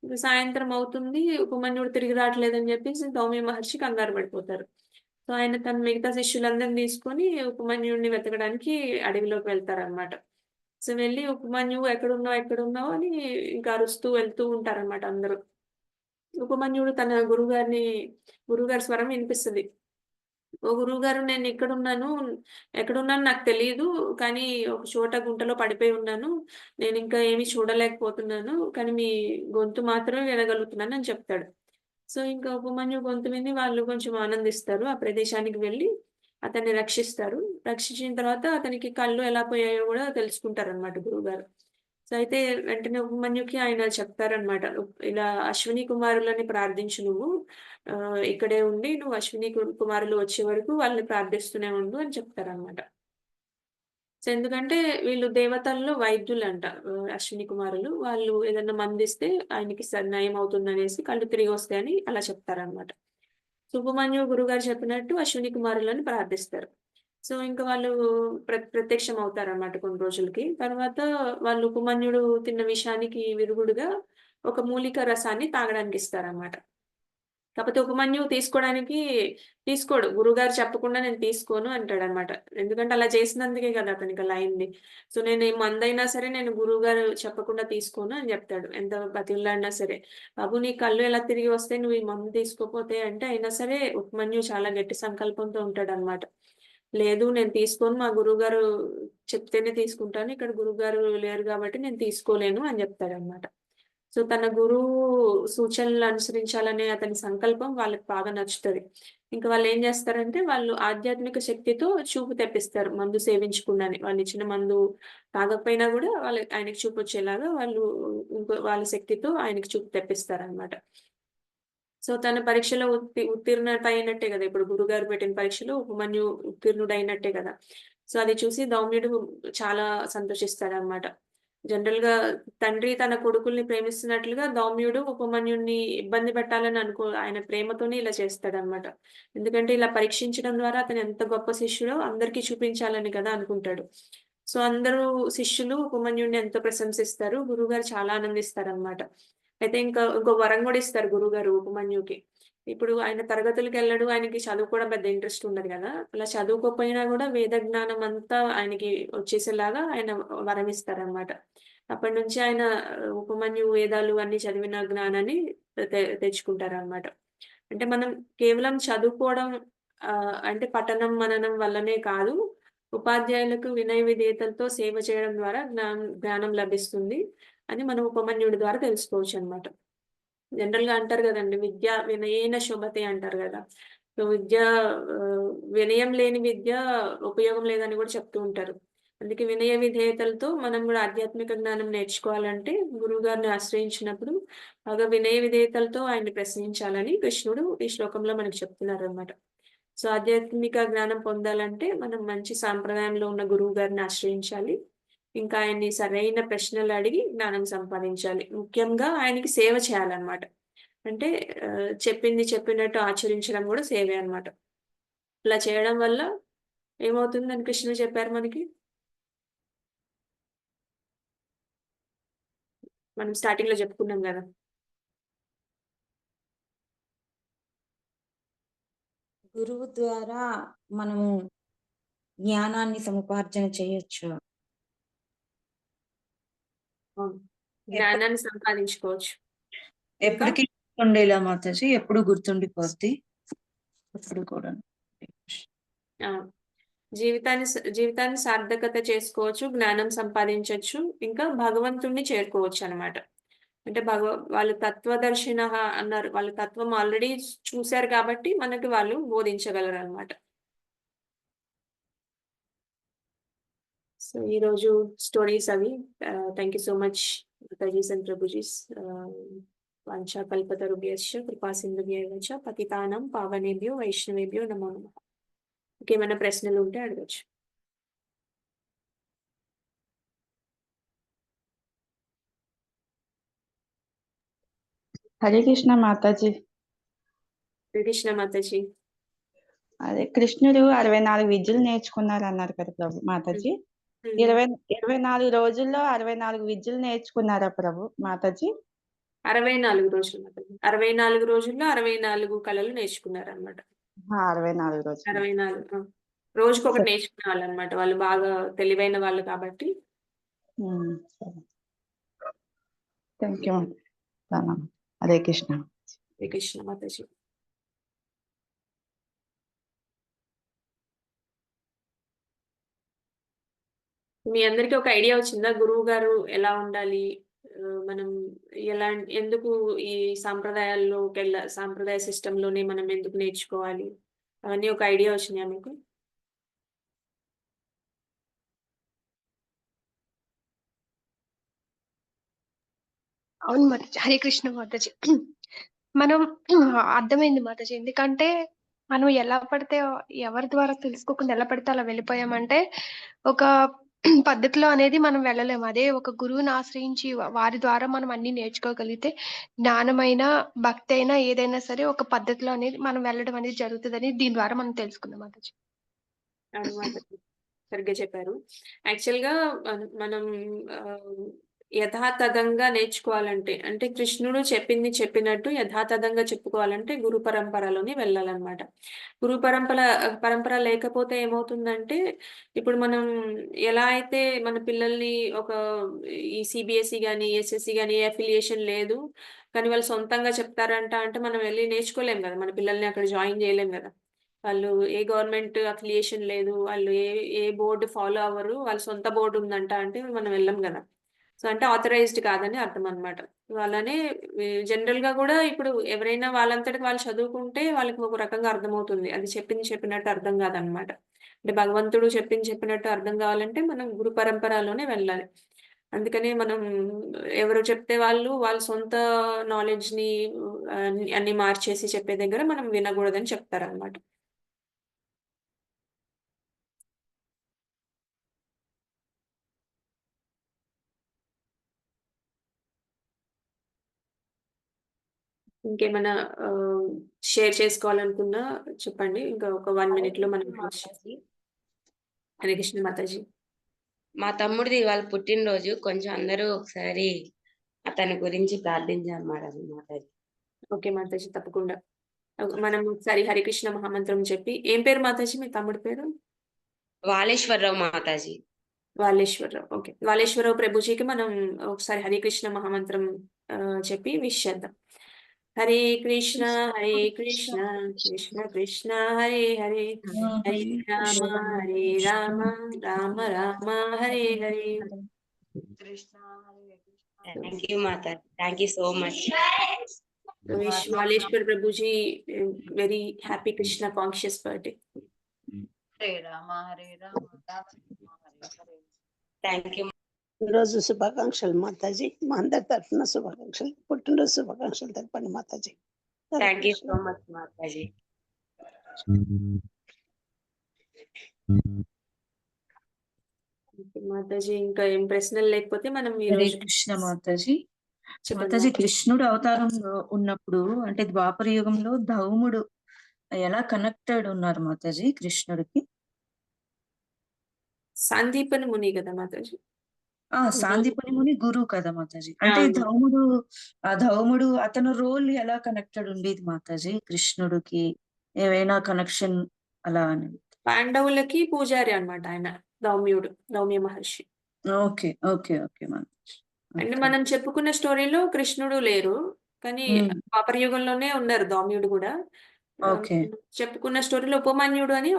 A: ఇంక సాయంత్రం అవుతుంది. ఉపమన్యుడు తిరిగి రావట్లేదని చెప్పేసి ధౌమ్య మహర్షి కంగారు పడిపోతారు. సో, ఆయన తన మిగతా శిష్యులందరిని తీసుకొని ఉపమన్యుడిని వెతకడానికి అడవిలోకి వెళ్తారనమాట. సో, వెళ్ళి ఉపమన్యువు ఎక్కడున్నావు? ఎక్కడున్నావు? అని ఇంకా అరుస్తూ వెళ్తూ ఉంటారనమాట అందరూ. ఉపమన్యుడు తన గురువుగారి స్వరం వినిపిస్తది. ఓ గురువుగారు ఎక్కడున్నానో నాకు తెలీదు. కానీ ఒక చోట గుంటలో పడిపోయి ఉన్నాను. నేనింకా ఏమి చూడలేకపోతున్నాను. కానీ మీ గొంతు మాత్రమే వినగలుగుతున్నాను అని చెప్తాడు. సో, ఇంకా ఉపమన్యు గొంతు విని వాళ్ళు కొంచెం ఆనందిస్తారు. ఆ ప్రదేశానికి వెళ్లి అతన్ని రక్షిస్తారు. రక్షించిన తర్వాత అతనికి కళ్ళు ఎలా పోయాయో గూడా తెలుసుకుంటారనమాట గురువుగారు. సో, అయితే వెంటనే ఉపమన్యుకి ఆయన చెప్తారనమాట. ఇలా అశ్విని కుమారులని ప్రార్థించు నువ్వు. ఇక్కడే ఉండి నువ్వు అశ్విని కుమారులు వచ్చే వరకు వాళ్ళని ప్రార్థిస్తూనే ఉండు అని చెప్తారనమాట. సో, ఎందుకంటే వీళ్ళు దేవతల్లో వైద్యులంట. అశ్విని కుమారులు. వాళ్ళు ఏదన్నా మందిస్తే ఆయనకి నయం అవుతుందనేసి కళ్ళు తిరిగొస్తాయని అలా చెప్తారనమాట. సుబ్రహ్మణ్య గురుగారు చెప్పినట్టు అశ్విని కుమారులని ప్రార్థిస్తారు. సో, ఇంక వాళ్ళు ప్రత్యక్షం అవుతారనమాట కొన్ని రోజులకి. తర్వాత వాళ్ళు ఉపమన్యుడు తిన్న విషానికి విరుగుడుగా ఒక మూలిక రసాన్ని తాగడానికి ఇస్తారనమాట. కాపోతే ఉపమన్యువు తీసుకోడు. గురువుగారు చెప్పకుండా నేను తీసుకోను అంటాడనమాట. ఎందుకంటే అలా చేసినందుకే కదా అతనికి అలా అయింది. సో, నేను ఈ మందైనా సరే నేను గురువుగారు చెప్పకుండా తీసుకోను అని జెప్తాడు. ఎంత బతిమలాడినా సరే. బాబు నీ కళ్ళు ఎలా తిరిగి వస్తాయి నువ్వు ఈ మందు తీసుకోపోతే అంటే అయినా సరే ఉపమన్యువు చాలా గట్టి సంకల్పంతో ఉంటాడనమాట. లేదు నేను తీసుకోను. మా గురువుగారు చెప్తేనే తీసుకుంటాను. ఇక్కడ గురువుగారు లేరు గాబట్టి నేను తీసుకోలేను అని జెప్తాడనమాట. సో, తన గురువు సూచనలు అనుసరించాలనే అతని సంకల్పం వాళ్ళకి బాగా నచ్చుతది. ఇంక వాళ్ళేం జేస్తారంటే, వాళ్ళు ఆధ్యాత్మిక శక్తితో చూపు తెప్పిస్తారు. మందు సేవించకుండానే. వాళ్ళిచ్చిన మందు తాగకపోయినా గూడా ఆయనకి చూపొచ్చేలాగా వాళ్ళు వాళ్ళ శక్తితో ఆయనకి చూపు తెప్పిస్తారనమాట. సో, తన పరీక్షలో ఉత్తీర్ణత అయినట్టే గదా! ఇప్పుడు గురుగారు పెట్టిన పరీక్షలో ఉపమన్యు ఉత్తీర్ణుడయినట్టే గదా! సో, అది చూసి ధౌమ్యుడు చాలా సంతోషిస్తాడనమాట. జనరల్‌గా తండ్రి తన కొడుకుల్ని ప్రేమిస్తున్నట్లుగా ధౌమ్యుడు ఉపమన్యుడిని ఇబ్బంది పెట్టాలని ఆయన ప్రేమతోనే ఇలా చేస్తాడనమాట. ఎందుకంటే ఇలా పరీక్షించడం ద్వారా అతను ఎంత గొప్ప శిష్యుడో అందరికీ చూపించాలని కదా అనుకుంటాడు. సో, అందరూ శిష్యులు ఉపమన్యుడిని ఎంతో ప్రశంసిస్తారు. గురువుగారు చాలా ఆనందిస్తారనమాట. అయితే ఇంకో వరం గూడా ఇస్తారు గురువుగారు ఉపమన్యుకి. ఇప్పుడు ఆయన తరగతులకెళ్ళడు. ఆయనకి చదువుకోవడం పెద్ద ఇంట్రెస్ట్ ఉండదు గదా! అలా చదువుకోకపోయినా గూడా వేద జ్ఞానం అంతా ఆయనకి వచ్చేసేలాగా ఆయన వరం ఇస్తారనమాట. అప్పటినుంచి ఆయన ఉపమన్యు వేదాలు అన్నీ చదివిన జ్ఞానాన్ని తెచ్చుకుంటారనమాట. అంటే మనం కేవలం చదువుకోవడం అంటే పఠనం, మననం వల్లనే కాదు. ఉపాధ్యాయులకు వినయ విధేయతలతో సేవ చేయడం ద్వారా జ్ఞానం లభిస్తుంది అని మనం ఉపమన్యుడి ద్వారా తెలుసుకోవచ్చనమాట. జనరల్‌గా అంటారు గదండీ! విద్య వినయేన శోభతే అంటారు గదా! సో, వినయం లేని విద్య ఉపయోగం లేదని గూడా చెప్తూ ఉంటారు. అందుకే వినయ విధేయతలతో మనం గూడా ఆధ్యాత్మిక జ్ఞానం నేర్చుకోవాలంటే గురువుగారిని ఆశ్రయించినప్పుడు బాగా వినయ విధేయతలతో ఆయన్ని ప్రశ్నించాలని కృష్ణుడు ఈ శ్లోకంలో మనకు చెప్తున్నారనమాట. సో, ఆధ్యాత్మిక జ్ఞానం పొందాలంటే మనం మంచి సాంప్రదాయంలో ఉన్న గురువుగారిని ఆశ్రయించాలి. ఇంకా ఆయన్ని సరైన ప్రశ్నలు అడిగి జ్ఞానం సంపాదించాలి. ముఖ్యంగా ఆయనకి సేవ చేయాలన్నమాట. అంటే చెప్పింది చెప్పినట్టు ఆచరించడం గూడా సేవే అన్నమాట. ఇలా చేయడం వల్ల ఏమవుతుందని కృష్ణుడు చెప్పారు మనకి? మనం స్టార్టింగ్‌లో చెప్పుకున్నాం గదా!
B: గురువు ద్వారా మనము జ్ఞానాన్ని సముపార్జన చేయొచ్చు.
A: అవును. జ్ఞానాన్ని సంపాదించుకోవచ్చు.
B: ఎప్పటికీ ఉండేలా మాతాజీ, ఎప్పుడు గుర్తుండిపోద్ది. ఎప్పుడు కూడా.
A: ఆ! జీవితాన్ని సార్థకత చేసుకోవచ్చు. జ్ఞానం సంపాదించొచ్చు. ఇంకా భగవంతుడిని చేరుకోవచ్చనమాట. అంటే వాళ్ళు తత్వదర్శినః అన్నారు. వాళ్ళు తత్వం ఆల్రెడీ చూసారు కాబట్టి మనకి వాళ్ళు బోధించగలరనమాట. సో, ఈరోజు స్టోరీస్ అవి. థాంక్ యూ సో మచ్ మాతాజీస్ అండ్ ప్రభుజీస్. వాంఛాకల్పతరుభ్యశ్చ కృపాసింధుభ్యైవ చ పతితానాం పావనేభ్యో వైష్ణవేభ్యో నమో నమః. ఇంకేమైనా ప్రశ్నలు ఉంటే అడగొచ్చు.
D: హరే కృష్ణ మాతాజీ.
A: హరే కృష్ణ మాతాజీ.
D: అదే కృష్ణుడు 64 విద్యలు నేర్చుకున్నారు అన్నారు కదా ప్రభు మాతాజీ. 24 రోజుల్లో 64 విద్యలు నేర్చుకున్నారా ప్రభు మాతాజీ?
A: 64 రోజులు మాతాజీ. 64 రోజుల్లో 64 కళలు నేర్చుకున్నారనమాట.
D: 64 రోజులు.
A: 64 రోజుకొకటి నేర్చుకునే వాళ్ళనమాట. వాళ్ళు బాగా తెలివైన వాళ్ళు కాబట్టి.
D: సరే. Thank you. హరే కృష్ణ.
A: హరే కృష్ణ మాతాజీ. మీ అందరికీ ఒక ఐడియా వచ్చిందా? గురువు గారు ఎలా ఉండాలి? మనం ఎందుకు ఈ సాంప్రదాయ సిస్టంలోనే మనం ఎందుకు నేర్చుకోవాలి? అవన్నీ ఒక ఐడియా వచ్చినాయా మీకు?
G: అవును మాతాజీ. హరే కృష్ణ మాతాజీ. మనం అర్థమైంది మాతాజీ. ఎందుకంటే మనం ఎలా పడితే ఎవరి ద్వారా తెలుసుకోకుండా ఎలా పడితే అలా వెళ్ళిపోయామంటే ఒక పద్ధతిలో అనేది మనం వెళ్ళలేము. అదే ఒక గురువుని ఆశ్రయించి వారి ద్వారా మనం అన్నీ నేర్చుకోగలిగితే జ్ఞానమైన, భక్తి అయినా ఏదైనా సరే ఒక పద్ధతిలో అనేది మనం వెళ్ళడం అనేది జరుగుతదని దీని ద్వారా మనం తెలుసుకున్నాం మాతాజీ.
A: అవును మాతాజీ. సరిగ్గా చెప్పారు. యాక్చువల్‌గా మనం యథాతథంగా నేర్చుకోవాలంటే, అంటే కృష్ణుడు చెప్పింది చెప్పినట్టు యథాతథంగా చెప్పుకోవాలంటే గురు పరంపరలోనే వెళ్ళాలన్నమాట. గురు పరంపర లేకపోతే ఏమవుతుందంటే, ఇప్పుడు మనం ఎలా అయితే మన పిల్లల్ని ఈ సీబీఎస్ఈ గాని, ఎస్ఎస్‌సి గాని ఏ అఫిలియేషన్ లేదు. కానీ వాళ్ళు సొంతంగా చెప్తారంట అంటే మనం వెళ్లి నేర్చుకోలేం గదా! మన పిల్లల్ని అక్కడ జాయిన్ జేయలేం గదా! వాళ్ళు ఏ గవర్నమెంట్ అఫిలియేషన్ లేదు. వాళ్ళు ఏ బోర్డ్ ఫాలో అవ్వరు. వాళ్ళ సొంత బోర్డ్ ఉందంట అంటే మనం వెళ్ళం గదా! సో, అంటే ఆథరైజ్డ్ కాదని అర్థం అన్నమాట. అలానే జనరల్‌గా గూడా ఇప్పుడు ఎవరైనా వాళ్ళంతటికి వాళ్ళు చదువుకుంటే వాళ్ళకి ఒక రకంగా అర్థమవుతుంది. అది చెప్పింది చెప్పినట్టు అర్థం కాదన్నమాట. అంటే భగవంతుడు చెప్పింది చెప్పినట్టు అర్థం కావాలంటే మనం గురు పరంపరలోనే వెళ్ళాలి. అందుకనే మనం ఎవరు చెప్తే వాళ్ళ సొంత నాలెడ్జ్‌ని అన్ని మార్చేసి చెప్పే దగ్గర మనం వినగూడదని చెప్తారన్నమాట. ఇంకేమైనా షేర్ చేసుకోవాలనుకున్నా చెప్పండి. ఇంకా ఒక 1 మినిట్‌లో మనం క్లోజ్ చేద్దాం.
H: మాతాజీ.
A: హరే కృష్ణ మాతాజీ.
H: మా తమ్ముడిది ఇవాళ పుట్టినరోజు. కొంచెం అందరూ ఒకసారి అతని గురించి ప్రార్థించాలి మాతాజీ.
A: ఓకే మాతాజీ. తప్పకుండా. మనం ఒకసారి హరే కృష్ణ మహామంత్రం చెప్పి ఏం పేరు మాతాజీ మీ తమ్ముడి పేరు?
H: వాలేశ్వరరావు మాతాజీ.
A: వాలేశ్వరరావు. ఓకే. వాలేశ్వరరావు ప్రభుజీకి మనం ఒకసారి హరే కృష్ణ మహామంత్రం చెప్పి విష్ చేద్దాం. Hare Krishna Krishna Krishna Hare Hare Hare Rama Rama Rama Hare Hare.
H: Thank you Mataji. Thank you so much.
A: Wish Maleshwar Prabhuji very happy Krishna conscious birthday.
B: Hare Rama Hare Rama Rama Rama Hare Hare.
H: Thank you.
C: పుట్టినరోజు శుభాకాంక్షలు మాతాజీ. మా అందరి తరఫున శుభాకాంక్షలు. పుట్టినరోజు శుభాకాంక్షలు తెలపండి Mataji.
H: Thank you so much Mataji.
A: Mataji ఇంకా ఏం ప్రశ్నలు లేకపోతే మనం ఈ
B: హరే
A: రోజు
B: కృష్ణ మాతాజీ.
A: చెప్పండి
B: మాతాజీ,
A: మాతాజీ.
B: కృష్ణుడు అవతారంలో ఉన్నప్పుడు అంటే ద్వాపర యుగంలో ధౌముడు ఎలా కనెక్టెడ్ ఉన్నారు మాతాజీ కృష్ణుడికి?
A: సందీపని ముని కదా మాతాజీ.
B: సాందీపని ముని గురువు కదా మాతాజీ. అంటే
A: అవును.
B: ధౌముడు అతను రోల్ ఎలా కనెక్టెడ్ ఉండేది మాతాజీ కృష్ణుడికి? ఏవైనా కనెక్షన్ అలా అని?
A: పాండవులకి పూజారి అన్నమాట ఆయన. Dhaumya Maharshi.
B: Okay okay okay మాతాజీ.
A: అంటే
B: ఓకే.
A: మనం చెప్పుకున్న స్టోరీలో కృష్ణుడు లేరు. కానీ ద్వాపర యుగంలోనే ఉన్నారు దౌమ్యుడు కూడా.
B: ఓకే.
A: చెప్పుకున్న స్టోరీలో ఉపమన్యుడు అని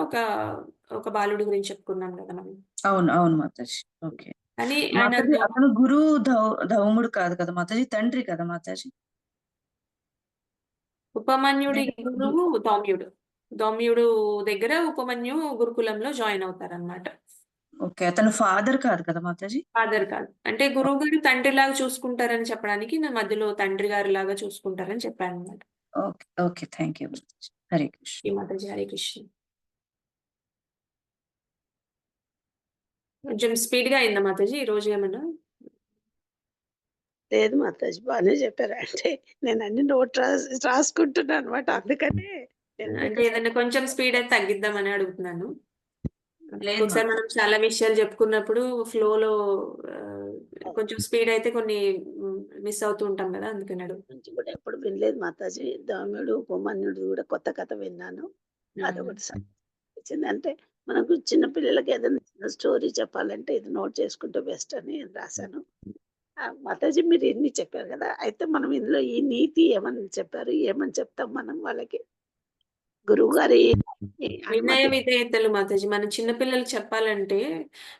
A: ఒక బాలుడి గురించి చెప్పుకున్నాం కదా మనం.
B: అవును అవును మాతాజీ. ఓకే.
A: కానీ ఆయన
B: మాతాజీ అతను గురువు ధౌముడు కాదు కదా మాతాజీ, తండ్రి కదా మాతాజీ.
A: ఉపమన్యుడి గురువు దౌమ్యుడు. దౌమ్యుడు దగ్గర ఉపమన్యు గురుకులంలో జాయిన్ అవుతారన్నమాట.
B: ఓకే. అతను ఫాదర్ కాదు కదా మాతాజీ.
A: ఫాదర్ కాదు. అంటే గురువు గారు తండ్రిలాగా చూసుకుంటారని చెప్పడానికి నేను మధ్యలో తండ్రి గారి లాగా చూసుకుంటారని చెప్పానన్నమాట.
B: Okay okay. థ్యాంక్ యూ మాతాజీ. హరే కృష్ణ.
A: ఈ మాతాజీ. హరే కృష్ణ. కొంచెం స్పీడ్‌గా అయిందా మాతాజీ ఈ రోజు ఏమన్నా?
C: లేదు మాతాజీ, బాగానే చెప్పారు. అంటే నేను అన్ని నోట్ రాసుకుంటున్నాను అనమాట. అందుకనే
A: అంటే ఏదైనా కొంచెం స్పీడ్ అయితే తగ్గిద్దామని అడుగుతున్నాను.
B: లేదు
A: ఒకసారి మనం చాలా విషయాలు చెప్పుకున్నప్పుడు ఫ్లోలో కొంచెం స్పీడ్ అయితే కొన్ని మిస్ అవుతూ ఉంటాం కదా, అందుకని అడుగు.
C: నుంచి కూడా ఎప్పుడు వినలేదు మాతాజీ. దాముడు ఉపమన్యుడు కూడా కొత్త కథ విన్నాను. అదొకటి వచ్చింది. అంటే మనకు చిన్న పిల్లలకి ఏదైనా చిన్న స్టోరీ చెప్పాలంటే ఇది నోట్ చేసుకుంటే బెస్ట్ అని రాశాను. మాతాజీ మీరు ఇన్ని చెప్పారు కదా, అయితే మనం ఇందులో ఈ నీతి ఏమని చెప్పారు, ఏమని చెప్తాం మనం వాళ్ళకి? గురువు గారి
A: వినయ
C: అనుమతి
A: విధేయతలు మాతాజీ మన చిన్నపిల్లలకి చెప్పాలంటే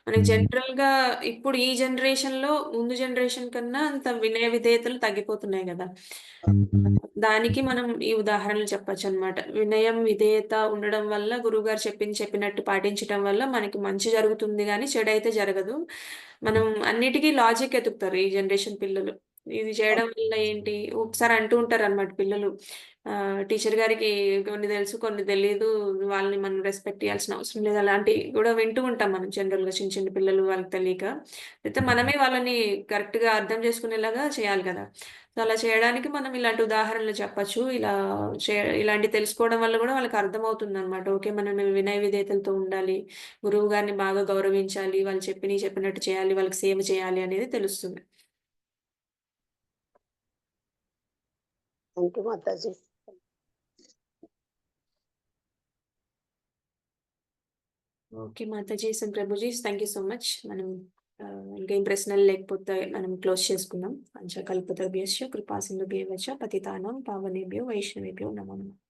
A: మనకి జనరల్ గా ఇప్పుడు ఈ జనరేషన్ లో ముందు జనరేషన్ కన్నా అంత వినయ విధేయతలు తగ్గిపోతున్నాయి కదా, దానికి మనం ఈ ఉదాహరణలు చెప్పొచ్చు అన్నమాట. వినయం విధేయత ఉండడం వల్ల గురువుగారు చెప్పినట్టు పాటించడం వల్ల మనకి మంచి జరుగుతుంది కానీ చెడు అయితే జరగదు. మనం అన్నిటికీ లాజిక్ ఎతుకుతారు ఈ జనరేషన్ పిల్లలు. ఇది చేయడం వల్ల ఏంటి ఒకసారి అంటూ ఉంటారు అన్నమాట పిల్లలు, టీచర్ గారికి కొన్ని తెలుసు కొన్ని తెలియదు, వాళ్ళని మనం రెస్పెక్ట్ చేయాల్సిన అవసరం లేదు, అలాంటివి కూడా వింటూ ఉంటాం మనం జనరల్ గా చిన్న చిన్న పిల్లలు వాళ్ళకి తెలియక. అయితే మనమే వాళ్ళని కరెక్ట్ గా అర్థం చేసుకునేలాగా చేయాలి కదా. సో అలా చేయడానికి మనం ఇలాంటి ఉదాహరణలు చెప్పొచ్చు. ఇలాంటి తెలుసుకోవడం వల్ల కూడా వాళ్ళకి అర్థమవుతుంది అనమాట. ఓకే మనం వినయ విధేయతలతో ఉండాలి, గురువు గారిని బాగా గౌరవించాలి, వాళ్ళు చెప్పినట్టు చేయాలి, వాళ్ళకి సేవ చేయాలి అనేది తెలుస్తుంది.
C: Thank you Mataji.
A: Okay Mataji, Prabhuji, thank you so much. మనం ఇంకేం ప్రశ్నలు లేకపోతే మనం క్లోజ్ చేసుకుందాం. పంచకల్పతరుభ్యశ్చ కృపాసింధుభ్యశ్చ పతితానాం పావనేభ్యో వైష్ణవేభ్యో నమో నమః.